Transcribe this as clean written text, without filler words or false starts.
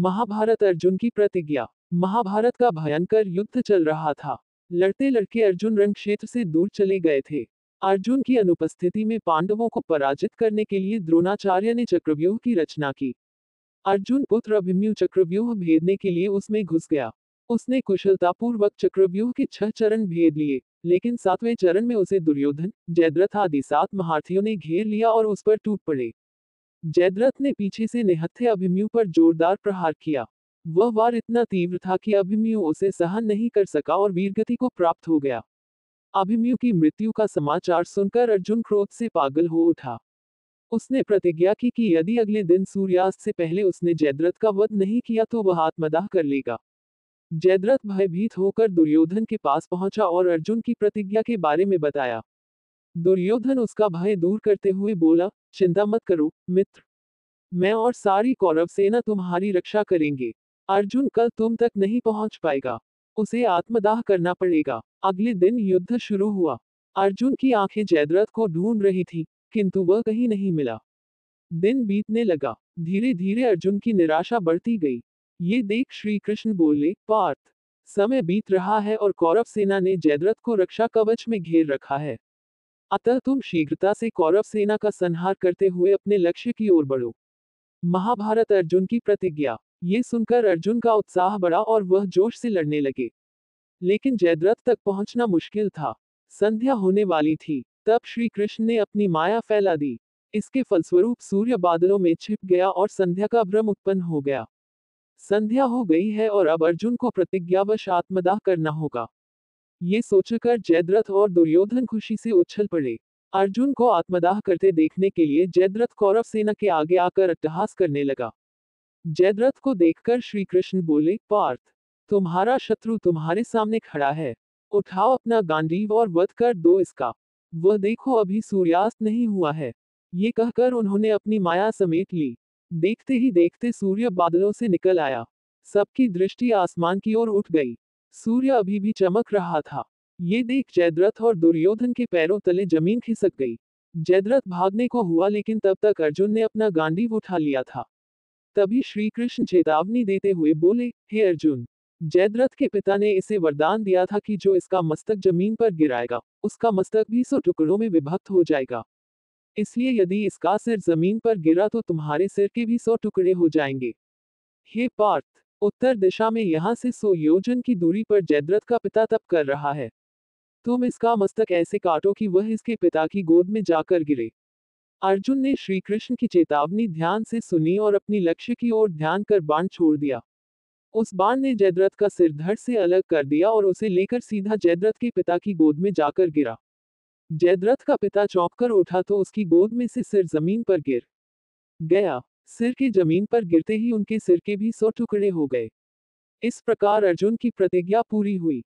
महाभारत अर्जुन की प्रतिज्ञा। महाभारत का भयंकर युद्ध चल रहा था। लड़ते लड़के अर्जुन रण क्षेत्र से दूर चले गए थे। अर्जुन की अनुपस्थिति में पांडवों को पराजित करने के लिए द्रोणाचार्य ने चक्रव्यूह की रचना की। अर्जुन पुत्र अभिमन्यु चक्रव्यूह भेदने के लिए उसमें घुस गया। उसने कुशलतापूर्वक चक्रव्यूह के 6 चरण भेद लिए, लेकिन 7वें चरण में उसे दुर्योधन, जयद्रथ आदि 7 महारथियों ने घेर लिया और उस पर टूट पड़े। जयद्रथ ने पीछे से निहत्थे अभिमन्यु पर जोरदार प्रहार किया। वह वार इतना तीव्र था कि अभिमन्यु उसे सहन नहीं कर सका और वीरगति को प्राप्त हो गया। अभिमन्यु की मृत्यु का समाचार सुनकर अर्जुन क्रोध से पागल हो उठा। उसने प्रतिज्ञा की कि यदि अगले दिन सूर्यास्त से पहले उसने जयद्रथ का वध नहीं किया तो वह आत्मदाह कर लेगा। जयद्रथ भयभीत होकर दुर्योधन के पास पहुंचा और अर्जुन की प्रतिज्ञा के बारे में बताया। दुर्योधन उसका भय दूर करते हुए बोला, चिंता मत करो मित्र, मैं और सारी कौरव सेना तुम्हारी रक्षा करेंगे। अर्जुन कल तुम तक नहीं पहुंच पाएगा, उसे आत्मदाह करना पड़ेगा। अगले दिन युद्ध शुरू हुआ। अर्जुन की आंखें जयद्रथ को ढूंढ रही थी, किंतु वह कहीं नहीं मिला। दिन बीतने लगा। धीरे धीरे अर्जुन की निराशा बढ़ती गई। ये देख श्री कृष्ण बोले, पार्थ, समय बीत रहा है और कौरव सेना ने जयद्रथ को रक्षा कवच में घेर रखा है। अतः तुम शीघ्रता से कौरव सेना का संहार करते हुए अपने लक्ष्य की ओर बढ़ो। महाभारत अर्जुन की प्रतिज्ञा। ये सुनकर अर्जुन का उत्साह बढ़ा और वह जोश से लड़ने लगे। लेकिन जयद्रथ तक पहुंचना मुश्किल था। संध्या होने वाली थी। तब श्री कृष्ण ने अपनी माया फैला दी। इसके फलस्वरूप सूर्य बादलों में छिप गया और संध्या का भ्रम उत्पन्न हो गया। संध्या हो गई है और अब अर्जुन को प्रतिज्ञावश आत्मदाह करना होगा। ये सोचकर जयद्रथ और दुर्योधन खुशी से उछल पड़े। अर्जुन को आत्मदाह करते देखने के लिए जयद्रथ कौरव सेना के आगे आकर अट्टहास करने लगा। जयद्रथ को देखकर श्री कृष्ण बोले, पार्थ, तुम्हारा शत्रु तुम्हारे सामने खड़ा है। उठाओ अपना गांडीव और वध कर दो इसका। वह देखो अभी सूर्यास्त नहीं हुआ है। ये कहकर उन्होंने अपनी माया समेट ली। देखते ही देखते सूर्य बादलों से निकल आया। सबकी दृष्टि आसमान की ओर उठ गई। सूर्य अभी भी चमक रहा था। ये देख जयद्रथ और दुर्योधन के पैरों तले जमीन खिसक गई। जयद्रथ भागने को हुआ, लेकिन तब तक अर्जुन ने अपना गांडीव उठा लिया था। तभी श्री कृष्ण चेतावनी देते हुए बोले, हे अर्जुन, जयद्रथ के पिता ने इसे वरदान दिया था कि जो इसका मस्तक जमीन पर गिराएगा, उसका मस्तक भी 100 टुकड़ों में विभक्त हो जाएगा। इसलिए यदि इसका सिर जमीन पर गिरा तो तुम्हारे सिर के भी 100 टुकड़े हो जाएंगे। हे पार्थ, उत्तर दिशा में यहां से 100 योजन की दूरी पर जयद्रथ का पिता तप कर रहा है। तुम इसका मस्तक ऐसे काटो कि वह इसके पिता की गोद में जाकर गिरे। अर्जुन ने श्री कृष्ण की चेतावनी ध्यान से सुनी और अपनी लक्ष्य की ओर ध्यान कर बाण छोड़ दिया। उस बाण ने जयद्रथ का सिर धड़ से अलग कर दिया और उसे लेकर सीधा जयद्रथ के पिता की गोद में जाकर गिरा। जयद्रथ का पिता चौंक कर उठा तो उसकी गोद में से सिर जमीन पर गिर गया। सिर के जमीन पर गिरते ही उनके सिर के भी 100 टुकड़े हो गए। इस प्रकार अर्जुन की प्रतिज्ञा पूरी हुई।